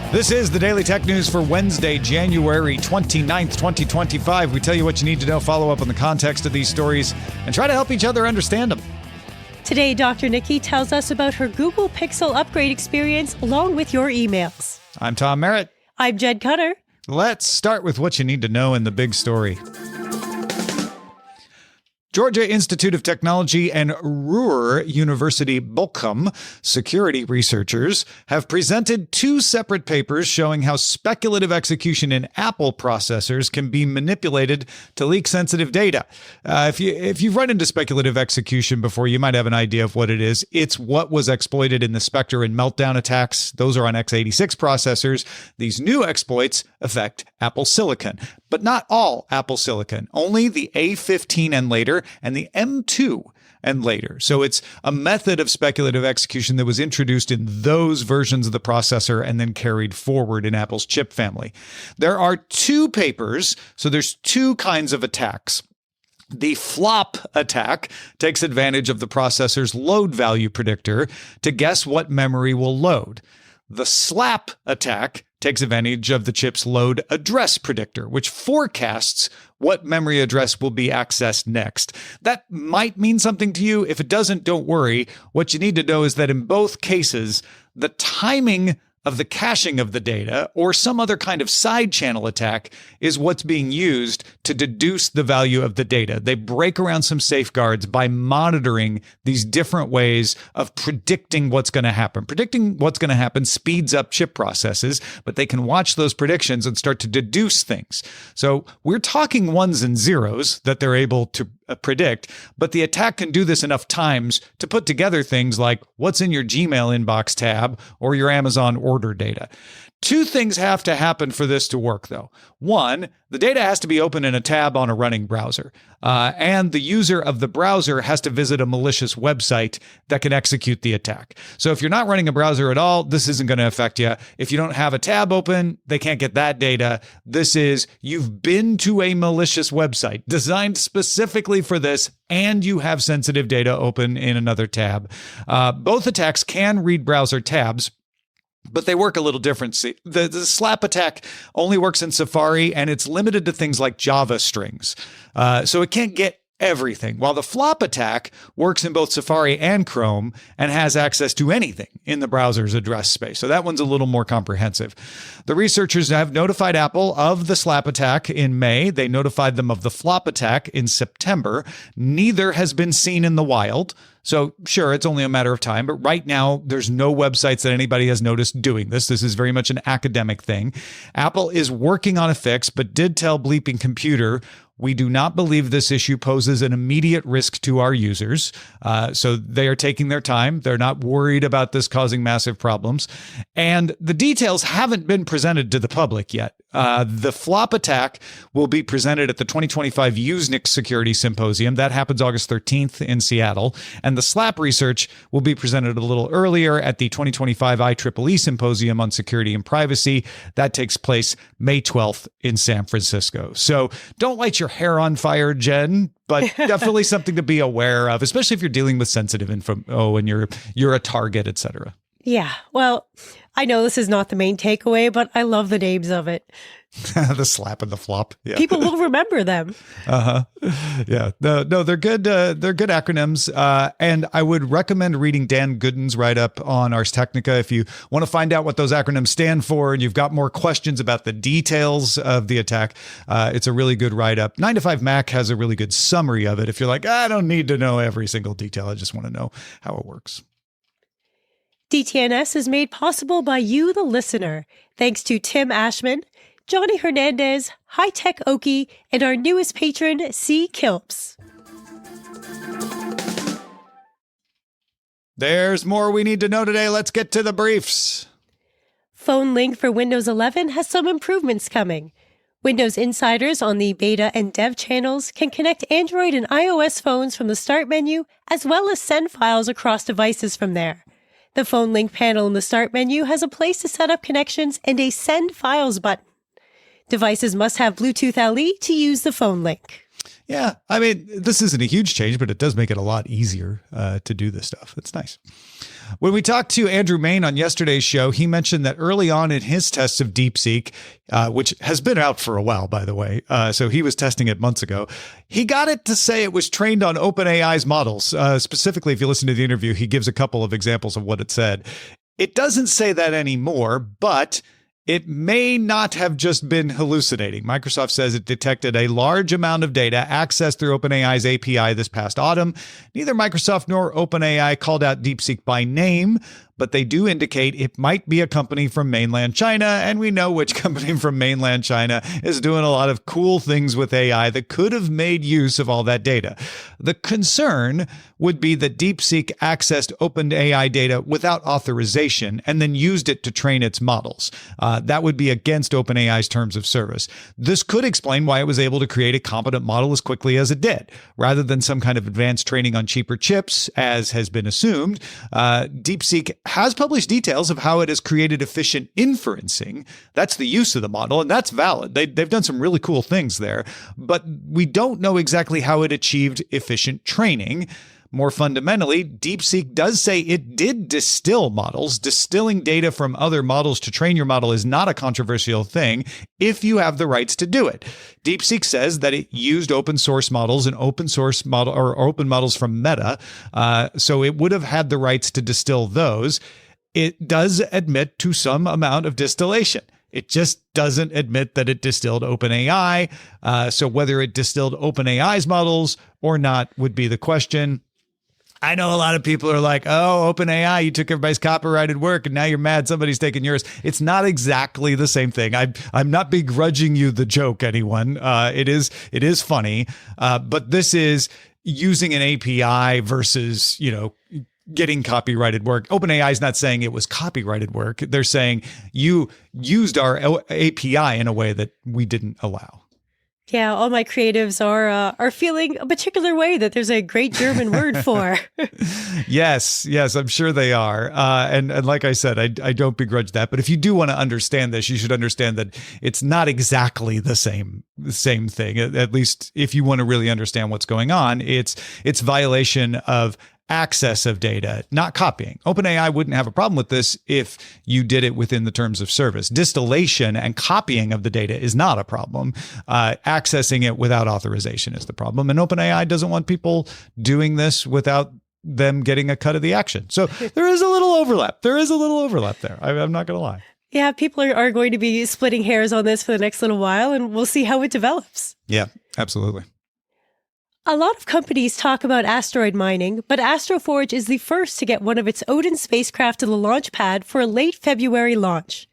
This is the Daily Tech News for Wednesday, January 29th, 2025. We tell you what you need to know, follow up on the context of these stories, and try to help each other understand them. Today, Dr. Nikki tells us about her Google Pixel upgrade experience along with your emails. I'm Tom Merritt. I'm Jenn Cutter. Let's start with what you need to know in the big story. Georgia Institute of Technology and Ruhr University Bochum security researchers have presented two separate papers showing how speculative execution in Apple processors can be manipulated to leak sensitive data. If you've run into speculative execution before, you might have an idea of what it is. It's what was exploited in the Spectre and Meltdown attacks. Those are on x86 processors. These new exploits affect Apple Silicon, but not all Apple Silicon, only the A15 and later, and the M2 and later. So it's a method of speculative execution that was introduced in those versions of the processor and then carried forward in Apple's chip family. There are two papers, so there's two kinds of attacks. The flop attack takes advantage of the processor's load value predictor to guess what memory will load. The slap attack takes advantage of the chip's load address predictor, which forecasts what memory address will be accessed next. That might mean something to you. If it doesn't, don't worry. What you need to know is that in both cases, the timing of the caching of the data or some other kind of side channel attack is what's being used to deduce the value of the data. They break around some safeguards by monitoring these different ways of predicting what's going to happen. Predicting what's going to happen speeds up chip processes, but they can watch those predictions and start to deduce things. So we're talking ones and zeros that they're able to predict, but the attack can do this enough times to put together things like what's in your Gmail inbox tab or your Amazon order data. Two things have to happen for this to work, though. One, the data has to be open in a tab on a running browser, and the user of the browser has to visit a malicious website that can execute the attack. So if you're not running a browser at all, this isn't going to affect you. If you don't have a tab open, they can't get that data. This is you've been to a malicious website designed specifically for this, and you have sensitive data open in another tab. Both attacks can read browser tabs, but they work a little different. See, the slap attack only works in Safari, and it's limited to things like Java strings. So it can't get everything, while the flop attack works in both Safari and Chrome and has access to anything in the browser's address space. So that one's a little more comprehensive. The researchers have notified Apple of the slap attack in May. They notified them of the flop attack in September. Neither has been seen in the wild. So sure, it's only a matter of time, but right now there's no websites that anybody has noticed doing this. This is very much an academic thing. Apple is working on a fix, but did tell Bleeping Computer, we do not believe this issue poses an immediate risk to our users. So they are taking their time. They're not worried about this causing massive problems. And the details haven't been presented to the public yet. The flop attack will be presented at the 2025 Usenet Security Symposium. That happens August 13th in Seattle. And the slap research will be presented a little earlier at the 2025 IEEE Symposium on Security and Privacy. That takes place May 12th in San Francisco. So don't light your hair on fire, Jen, but definitely something to be aware of, especially if you're dealing with sensitive info and you're a target, etc. Yeah, well, I know this is not the main takeaway, but I love the names of it. The slap and the flop. Yeah. People will remember them. Yeah. No, they're good. They're good acronyms. And I would recommend reading Dan Gooden's write-up on Ars Technica if you want to find out what those acronyms stand for and you've got more questions about the details of the attack. It's a really good write-up. 9to5Mac has a really good summary of it. If you're like, I don't need to know every single detail, I just want to know how it works. DTNS is made possible by you, the listener, thanks to Tim Ashman, Johnny Hernandez, High Tech Okie, and our newest patron, C. Kilps. There's more we need to know today. Let's get to the briefs. Phone Link for Windows 11 has some improvements coming. Windows insiders on the beta and dev channels can connect Android and iOS phones from the Start menu, as well as send files across devices from there. The Phone Link panel in the Start menu has a place to set up connections and a Send Files button. Devices must have Bluetooth LE to use the Phone Link. Yeah, I mean, this isn't a huge change, but it does make it a lot easier to do this stuff. It's nice. When we talked to Andrew Main on yesterday's show, he mentioned that early on in his tests of DeepSeek, which has been out for a while, by the way, so he was testing it months ago, he got it to say it was trained on OpenAI's models. Specifically, if you listen to the interview, he gives a couple of examples of what it said. It doesn't say that anymore, but it may not have just been hallucinating. Microsoft says it detected a large amount of data accessed through OpenAI's API this past autumn. Neither Microsoft nor OpenAI called out DeepSeek by name, but they do indicate it might be a company from mainland China, and we know which company from mainland China is doing a lot of cool things with AI that could have made use of all that data. The concern would be that DeepSeek accessed OpenAI data without authorization and then used it to train its models. That would be against OpenAI's terms of service. This could explain why it was able to create a competent model as quickly as it did. Rather than some kind of advanced training on cheaper chips, as has been assumed, DeepSeek has published details of how it has created efficient inferencing. That's the use of the model, and that's valid. They've done some really cool things there, but we don't know exactly how it achieved efficient training. More fundamentally, DeepSeek does say it did distill models. Distilling data from other models to train your model is not a controversial thing if you have the rights to do it. DeepSeek says that it used open source models and open source model or open models from Meta, so it would have had the rights to distill those. It does admit to some amount of distillation. It just doesn't admit that it distilled OpenAI. So whether it distilled OpenAI's models or not would be the question. I know a lot of people are like, oh, OpenAI, you took everybody's copyrighted work and now you're mad somebody's taking yours. It's not exactly the same thing. I'm not begrudging you the joke, anyone. It is funny, but this is using an API versus, getting copyrighted work. OpenAI is not saying it was copyrighted work. They're saying you used our API in a way that we didn't allow. Yeah, all my creatives are feeling a particular way that there's a great German word for. Yes, I'm sure they are. And like I said, I don't begrudge that. But if you do want to understand this, you should understand that it's not exactly the same thing. At least if you want to really understand what's going on, it's violation of access of data, not copying. OpenAI wouldn't have a problem with this if you did it within the terms of service. Distillation and copying of the data is not a problem. Accessing it without authorization is the problem. And OpenAI doesn't want people doing this without them getting a cut of the action. So there is a little overlap. There. I'm not going to lie. Yeah, people are going to be splitting hairs on this for the next little while, and we'll see how it develops. Yeah, absolutely. A lot of companies talk about asteroid mining, but Astroforge is the first to get one of its Odin spacecraft to the launch pad for a late February launch.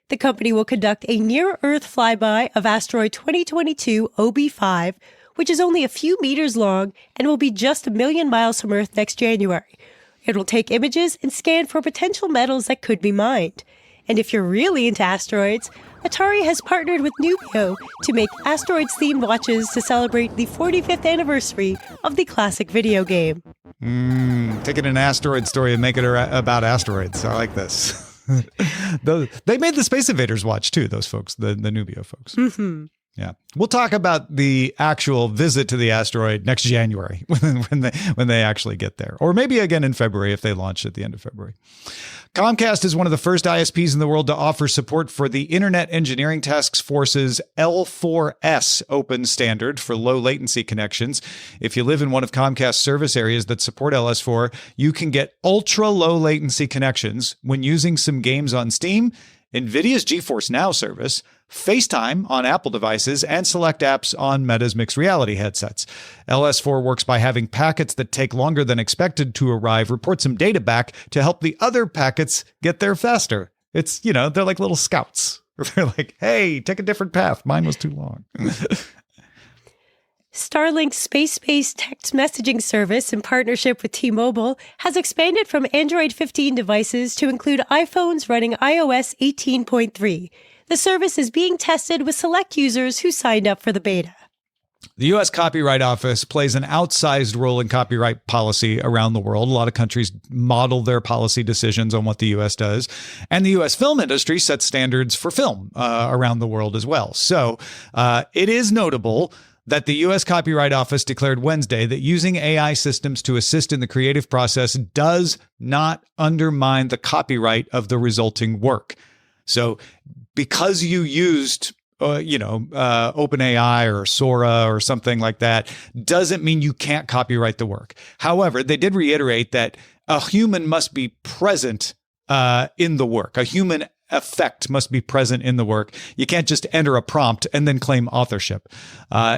The company will conduct a near-Earth flyby of asteroid 2022 OB5, which is only a few meters long and will be just 1 million miles from Earth next January. It will take images and scan for potential metals that could be mined. And if you're really into asteroids, Atari has partnered with Nubio to make asteroids-themed watches to celebrate the 45th anniversary of the classic video game. Taking an asteroid story and make it about asteroids. I like this. They made the Space Invaders watch too, those folks, the Nubio folks. Mm-hmm. Yeah. We'll talk about the actual visit to the asteroid next January when they actually get there. Or maybe again in February if they launch at the end of February. Comcast is one of the first ISPs in the world to offer support for the Internet Engineering Task Force's L4S open standard for low latency connections. If you live in one of Comcast's service areas that support LS4, you can get ultra low latency connections when using some games on Steam, NVIDIA's GeForce Now service, FaceTime on Apple devices, and select apps on Meta's mixed reality headsets. LS4 works by having packets that take longer than expected to arrive report some data back to help the other packets get there faster. It's, they're like little scouts. They're like, hey, take a different path. Mine was too long. Starlink's space-based text messaging service in partnership with T-Mobile has expanded from Android 15 devices to include iPhones running iOS 18.3. The service is being tested with select users who signed up for the beta. The U.S. Copyright Office plays an outsized role in copyright policy around the world. A lot of countries model their policy decisions on what the U.S. does. And the U.S. film industry sets standards for film around the world as well. So it is notable that the U.S. Copyright Office declared Wednesday that using AI systems to assist in the creative process does not undermine the copyright of the resulting work. So because you used OpenAI or Sora or something like that doesn't mean you can't copyright the work. However, they did reiterate that a human must be present in the work. A human effect must be present in the work. You can't just enter a prompt and then claim authorship.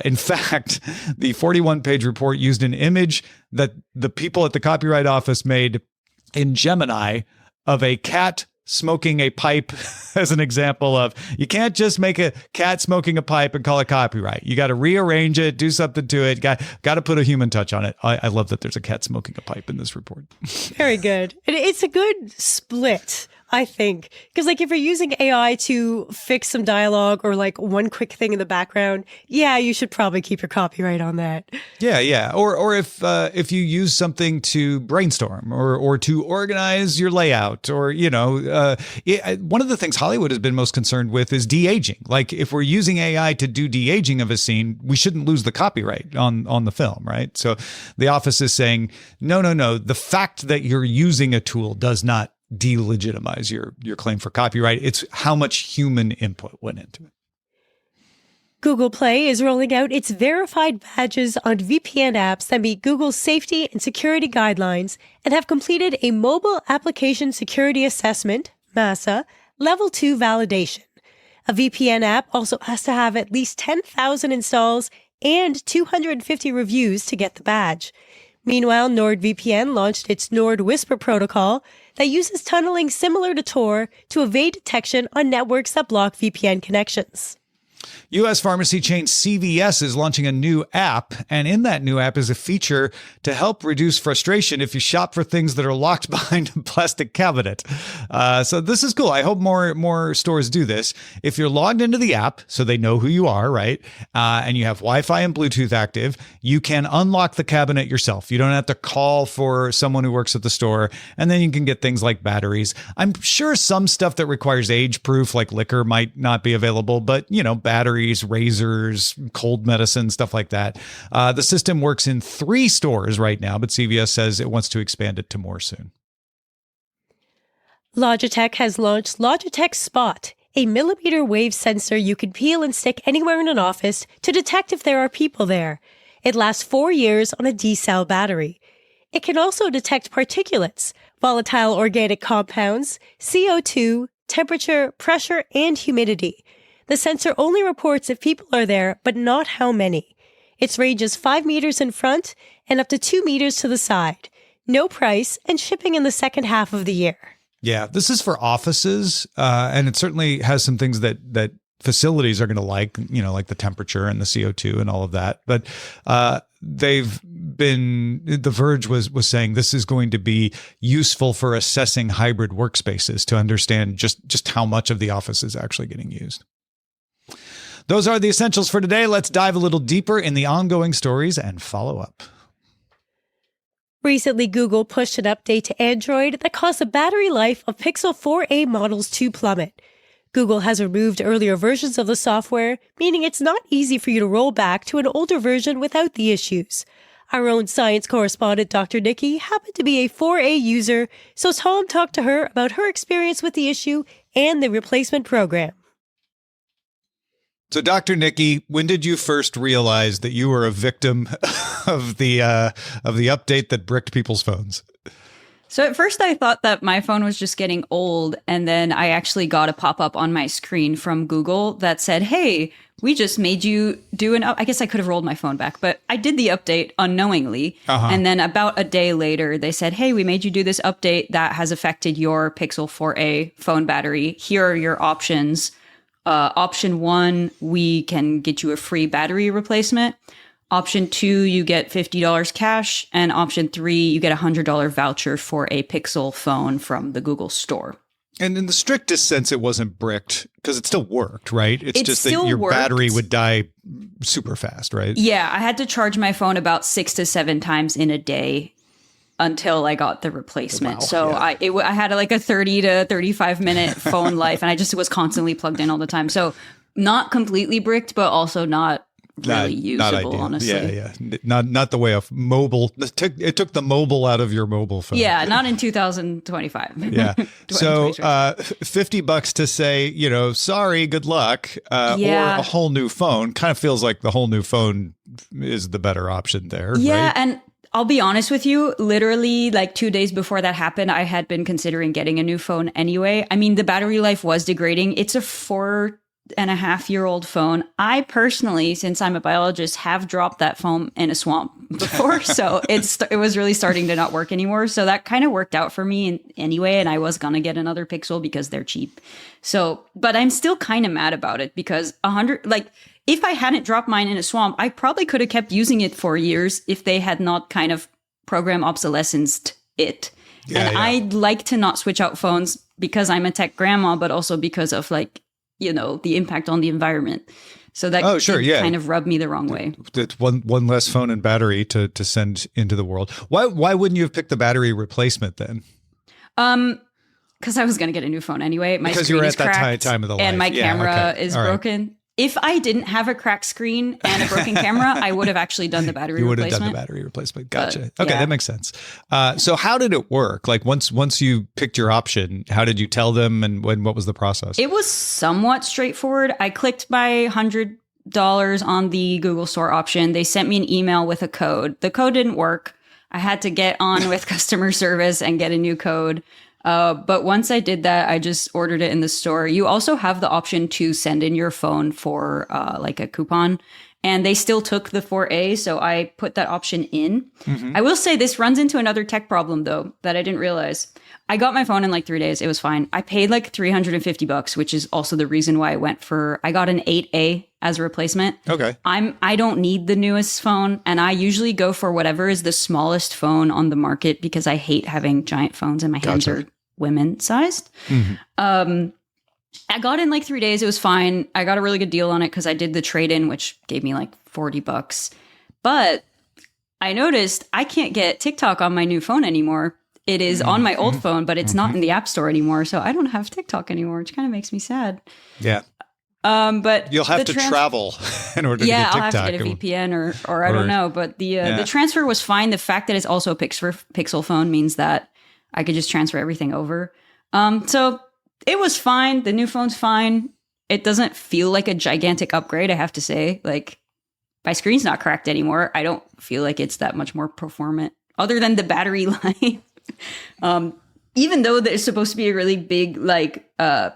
In fact, the 41-page report used an image that the people at the Copyright Office made in Gemini of a cat smoking a pipe as an example of, you can't just make a cat smoking a pipe and call it copyright. You got to rearrange it, do something to it. Got to put a human touch on it. I love that there's a cat smoking a pipe in this report. Very good. And it's a good split, I think, because like if you're using AI to fix some dialogue or like one quick thing in the background, yeah, you should probably keep your copyright on that. Yeah. Or if you use something to brainstorm or to organize your layout, or one of the things Hollywood has been most concerned with is de-aging. Like if we're using AI to do de-aging of a scene, we shouldn't lose the copyright on the film, right? So the office is saying, no. The fact that you're using a tool does not delegitimize your claim for copyright. It's how much human input went into it. Google Play is rolling out its verified badges on VPN apps that meet Google's safety and security guidelines and have completed a mobile application security assessment, MASA, level 2 validation. A VPN app also has to have at least 10,000 installs and 250 reviews to get the badge. Meanwhile, NordVPN launched its Nord Whisper protocol that uses tunneling similar to Tor to evade detection on networks that block VPN connections. U.S. pharmacy chain CVS is launching a new app, and in that new app is a feature to help reduce frustration if you shop for things that are locked behind a plastic cabinet. So this is cool. I hope more stores do this. If you're logged into the app, so they know who you are, right, and you have Wi-Fi and Bluetooth active, you can unlock the cabinet yourself. You don't have to call for someone who works at the store, and then you can get things like batteries. I'm sure some stuff that requires age proof, like liquor, might not be available, but, batteries, razors, cold medicine, stuff like that. The system works in 3 stores right now, but CVS says it wants to expand it to more soon. Logitech has launched Logitech Spot, a millimeter wave sensor you can peel and stick anywhere in an office to detect if there are people there. It lasts 4 years on a D-cell battery. It can also detect particulates, volatile organic compounds, CO2, temperature, pressure, and humidity. The sensor only reports if people are there, but not how many. Its range is 5 meters in front and up to 2 meters to the side. No price and shipping in the second half of the year. Yeah, this is for offices, and it certainly has some things that facilities are going to like the temperature and the CO2 and all of that. But The Verge was saying this is going to be useful for assessing hybrid workspaces to understand just how much of the office is actually getting used. Those are the essentials for today. Let's dive a little deeper in the ongoing stories and follow up. Recently, Google pushed an update to Android that caused the battery life of Pixel 4a models to plummet. Google has removed earlier versions of the software, meaning it's not easy for you to roll back to an older version without the issues. Our own science correspondent, Dr. Nikki, happened to be a 4a user, so Tom talked to her about her experience with the issue and the replacement program. So, Dr. Nikki, when did you first realize that you were a victim of the update that bricked people's phones? So at first I thought that my phone was just getting old, and then I actually got a pop-up on my screen from Google that said, hey, we just made you do I guess I could have rolled my phone back, but I did the update unknowingly. And then about a day later, they said, hey, we made you do this update that has affected your Pixel 4a phone battery. Here are your options. Option 1, we can get you a free battery replacement. Option 2, you get $50 cash. And option 3, you get a $100 voucher for a Pixel phone from the Google store. And in the strictest sense, it wasn't bricked because it still worked, right? It's just that your worked. Battery would die super fast, right? Yeah, I had to charge my phone about 6 to 7 times in a day until I got the replacement. Wow, so yeah. I had like a 30 to 35 minute phone life, and I just was constantly plugged in all the time. So not completely bricked, but also not really usable, ideal. honestly. Yeah. Not the way of mobile. It took the mobile out of your mobile phone. Yeah, not in 2025. Yeah. So $50 to say, sorry, good luck, or a whole new phone kind of feels like the whole new phone is the better option there. Yeah, right? and I'll be honest with you, literally like 2 days before that happened, I had been considering getting a new phone anyway. I mean, the battery life was degrading. It's a 4.5-year-old phone. I personally, since I'm a biologist, have dropped that phone in a swamp before. So it was really starting to not work anymore. So that kind of worked out for me anyway. And I was going to get another Pixel because they're cheap. So, but I'm still kind of mad about it because if I hadn't dropped mine in a swamp, I probably could have kept using it for years if they had not kind of program obsolescenced it. I'd like to not switch out phones because I'm a tech grandma, but also because of the impact on the environment. So that kind of rubbed me the wrong way. It's one less phone and battery to send into the world. Why wouldn't you have picked the battery replacement then? Because I was going to get a new phone anyway. My because screen you were is at that cracked, time of the life. and my camera is broken. If I didn't have a cracked screen and a broken camera, I would have actually done the battery replacement. You would have done the battery replacement. Gotcha. Okay, yeah. That makes sense. So how did it work? Like once you picked your option, how did you tell them and what was the process? It was somewhat straightforward. I clicked my $100 on the Google Store option. They sent me an email with a code. The code didn't work. I had to get on with customer service and get a new code. But once I did that, I just ordered it in the store. You also have the option to send in your phone for like a coupon. And they still took the 4A, so I put that option in. Mm-hmm. I will say this runs into another tech problem, though, that I didn't realize. I got my phone in like 3 days. It was fine. I paid like $350, which is also the reason why I got an 8A as a replacement. Okay. I don't need the newest phone, and I usually go for whatever is the smallest phone on the market because I hate having giant phones and my hands are women sized. Mm-hmm. I got in like 3 days. It was fine. I got a really good deal on it because I did the trade-in, which gave me like $40. But I noticed I can't get TikTok on my new phone anymore. It is on my old phone, but it's not in the App Store anymore. So I don't have TikTok anymore, which kind of makes me sad. Yeah. But you'll have to travel in order to get TikTok. Yeah, I'll have to get a VPN or I don't know. But the transfer was fine. The fact that it's also a Pixel phone means that I could just transfer everything over. So it was fine. The new phone's fine. It doesn't feel like a gigantic upgrade, I have to say. Like, my screen's not cracked anymore. I don't feel like it's that much more performant, other than the battery life. Even though there's supposed to be a really big,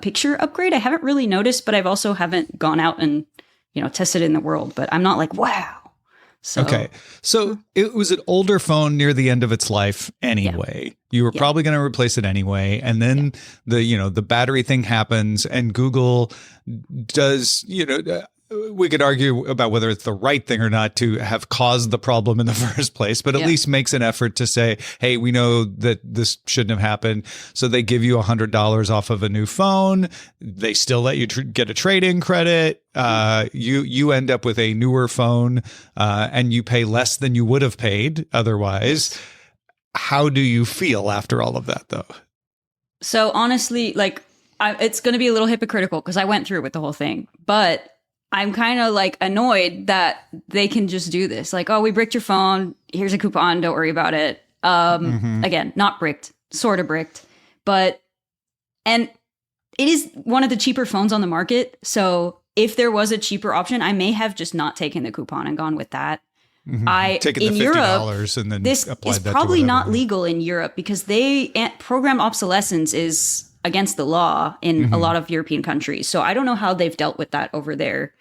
picture upgrade, I haven't really noticed, but I've also haven't gone out and, tested it in the world. But I'm not like, wow. So, okay. So it was an older phone near the end of its life anyway. Yeah. You were probably going to replace it anyway. And then the battery thing happens and Google does, we could argue about whether it's the right thing or not to have caused the problem in the first place, but at least makes an effort to say, hey, we know that this shouldn't have happened. So they give you $100 off of a new phone. They still let you get a trade-in credit. You end up with a newer phone, and you pay less than you would have paid otherwise. How do you feel after all of that, though? So honestly, it's going to be a little hypocritical because I went through with the whole thing, but I'm kind of annoyed that they can just do this. Like, oh, we bricked your phone. Here's a coupon. Don't worry about it. Again, not bricked, sort of bricked, and it is one of the cheaper phones on the market. So if there was a cheaper option, I may have just not taken the coupon and gone with that. Mm-hmm. Taken the $50 and then this applied is that probably to not legal in Europe because program obsolescence is against the law in a lot of European countries. So I don't know how they've dealt with that over there.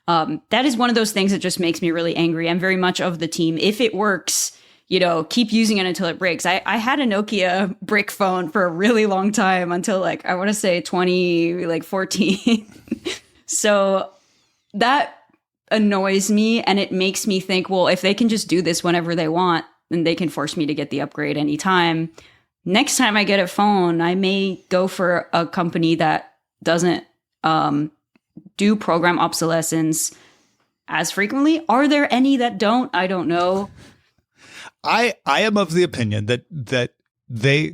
That is one of those things that just makes me really angry. I'm very much of the team. If it works, keep using it until it breaks. I had a Nokia brick phone for a really long time until I want to say 2014. So that annoys me and it makes me think, well, if they can just do this whenever they want, then they can force me to get the upgrade anytime. Next time I get a phone, I may go for a company that doesn't do program obsolescence as frequently. Are there any that don't? I don't know. I am of the opinion that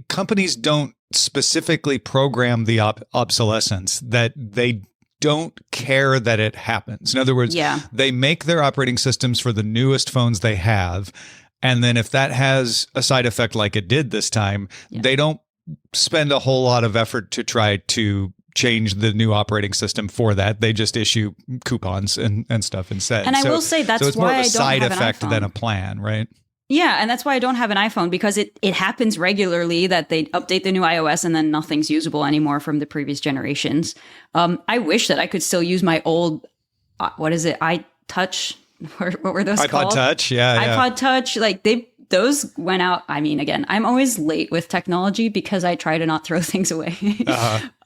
companies don't specifically program the obsolescence, that they don't care that it happens. In other words, they make their operating systems for the newest phones they have. And then if that has a side effect like it did this time, they don't spend a whole lot of effort to try to change the new operating system for that. They just issue coupons and stuff instead. And I will say that's so it's why more of a I don't side have an effect iPhone. than a plan, right? Yeah, and that's why I don't have an iPhone, because it happens regularly that they update the new iOS and then nothing's usable anymore from the previous generations. I wish that I could still use my old, what is it, iTouch? What were those called? iPod Touch, iPod Touch, like those went out. I mean, again, I'm always late with technology because I try to not throw things away.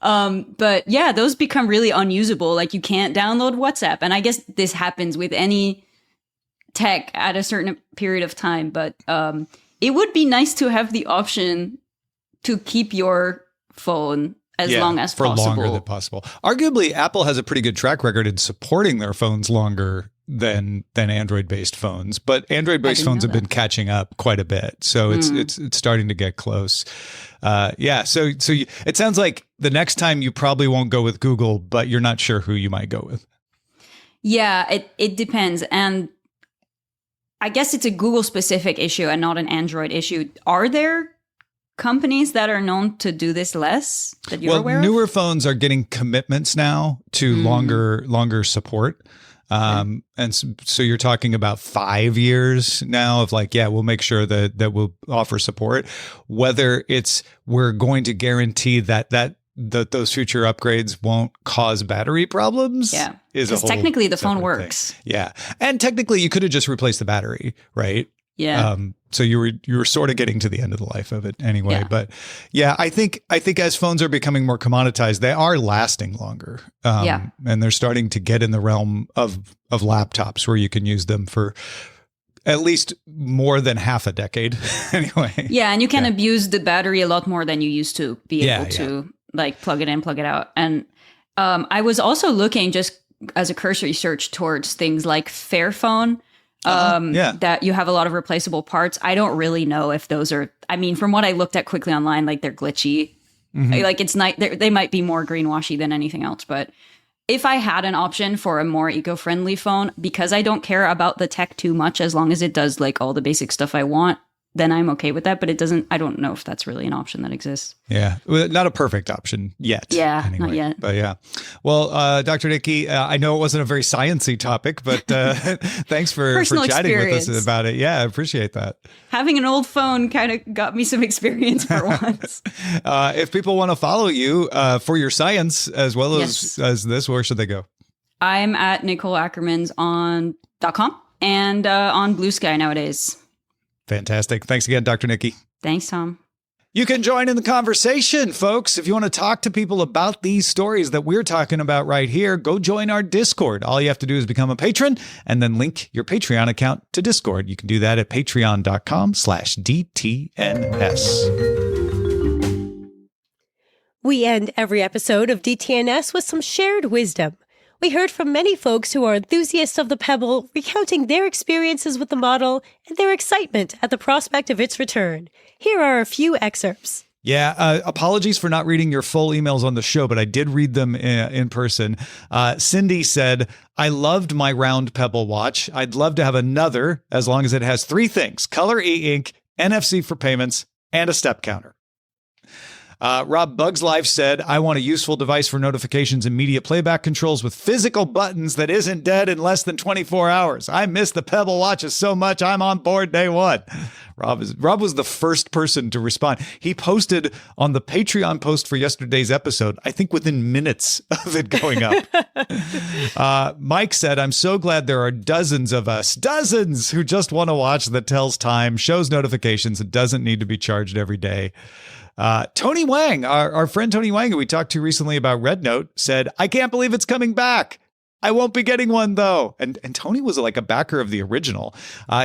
But yeah, those become really unusable. Like you can't download WhatsApp. And I guess this happens with any tech at a certain period of time. But it would be nice to have the option to keep your phone as long as for possible. Longer than possible. Arguably, Apple has a pretty good track record in supporting their phones longer than Android-based phones, but Android-based phones have been catching up quite a bit, so it's starting to get close. So it sounds like the next time you probably won't go with Google, but you're not sure who you might go with. Yeah, it depends, and I guess it's a Google-specific issue and not an Android issue. Are there companies that are known to do this less that you're aware of? Newer phones are getting commitments now to longer support. And so you're talking about 5 years now of like, we'll make sure that we'll offer support. Whether it's we're going to guarantee that those future upgrades won't cause battery problems. Yeah, because technically the phone works. Thing. Yeah, and technically you could have just replaced the battery, right? Yeah. So you were sort of getting to the end of the life of it anyway. Yeah. But yeah, I think as phones are becoming more commoditized, they are lasting longer. And they're starting to get in the realm of laptops where you can use them for at least more than half a decade anyway. Yeah. And you can abuse the battery a lot more than you used to be able to like plug it in, plug it out. And I was also looking just as a cursory search towards things like Fairphone. That you have a lot of replaceable parts. I don't really know if those are, I mean, from what I looked at quickly online, like they're glitchy. Like it's not, they might be more greenwashy than anything else. But if I had an option for a more eco-friendly phone, because I don't care about the tech too much, as long as it does like all the basic stuff I want, then I'm okay with that. But I don't know if that's really an option that exists. Yeah. Well, not a perfect option yet. Yeah. Anyway. Not yet. But yeah. Well, Dr. Nikki, I know it wasn't a very sciencey topic, but thanks for chatting with us about it. Yeah, I appreciate that. Having an old phone kind of got me some experience for once. If people want to follow you for your science as well as this, where should they go? I'm at NicoleAckermans.com and on Blue Sky nowadays. Fantastic. Thanks again, Dr. Nikki. Thanks, Tom. You can join in the conversation, folks. If you want to talk to people about these stories that we're talking about right here, go join our Discord. All you have to do is become a patron and then link your Patreon account to Discord. You can do that at patreon.com/DTNS. We end every episode of DTNS with some shared wisdom. We heard from many folks who are enthusiasts of the Pebble, recounting their experiences with the model and their excitement at the prospect of its return. Here are a few excerpts. Yeah, apologies for not reading your full emails on the show, but I did read them in person. Cindy said, I loved my round Pebble watch. I'd love to have another as long as it has 3 things: color e-ink, NFC for payments, and a step counter. Rob Bugs Life said, I want a useful device for notifications and media playback controls with physical buttons that isn't dead in less than 24 hours. I miss the Pebble watches so much. I'm on board day one. Rob was the first person to respond. He posted on the Patreon post for yesterday's episode, I think within minutes of it going up. Mike said, I'm so glad there are dozens of us, who just want to watch that tells time, shows notifications, and doesn't need to be charged every day. Tony Wang, our friend Tony Wang, who we talked to recently about Red Note, said, I can't believe it's coming back. I won't be getting one, though. And Tony was like a backer of the original.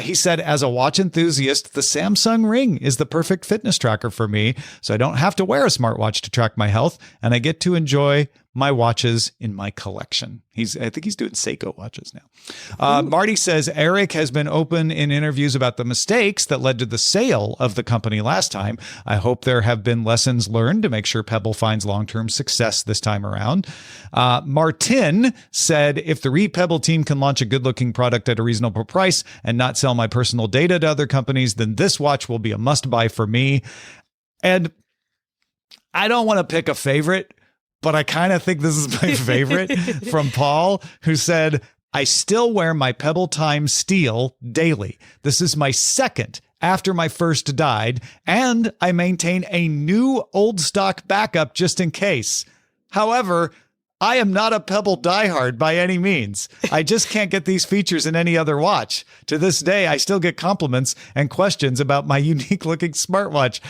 He said, as a watch enthusiast, the Samsung Ring is the perfect fitness tracker for me, so I don't have to wear a smartwatch to track my health, and I get to enjoy my watches in my collection. I think he's doing Seiko watches now. Marty says Eric has been open in interviews about the mistakes that led to the sale of the company last time. I hope there have been lessons learned to make sure Pebble finds long-term success this time around. Martin said, if the Pebble team can launch a good-looking product at a reasonable price and not sell my personal data to other companies, then this watch will be a must-buy for me. And I don't want to pick a favorite, but I kind of think this is my favorite from Paul, who said, I still wear my Pebble Time Steel daily. This is my second after my first died, and I maintain a new old stock backup just in case. However, I am not a Pebble diehard by any means. I just can't get these features in any other watch. To this day, I still get compliments and questions about my unique looking smartwatch.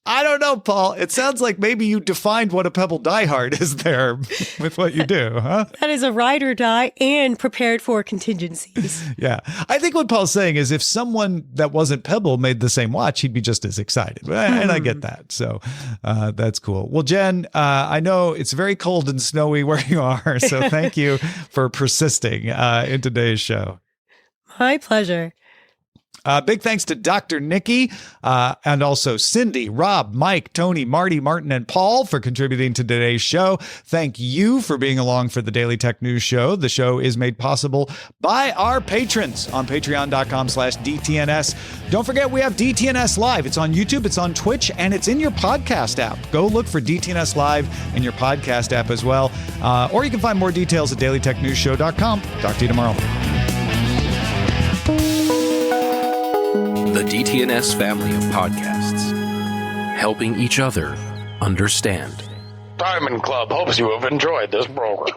I don't know, Paul. It sounds like maybe you defined what a Pebble diehard is there with what you do, huh? That is a ride or die and prepared for contingencies. Yeah. I think what Paul's saying is if someone that wasn't Pebble made the same watch, he'd be just as excited. And I get that. So that's cool. Well, Jenn, I know it's very cold and snowy where you are. So thank you for persisting in today's show. My pleasure. Big thanks to Dr. Nikki and also Cindy, Rob, Mike, Tony, Marty, Martin, and Paul for contributing to today's show. Thank you for being along for the Daily Tech News Show. The show is made possible by our patrons on patreon.com/DTNS. Don't forget, we have DTNS Live. It's on YouTube, it's on Twitch, and it's in your podcast app. Go look for DTNS Live in your podcast app as well. Or you can find more details at dailytechnewsshow.com. Talk to you tomorrow. The DTNS family of podcasts, helping each other understand. Diamond Club hopes you have enjoyed this program.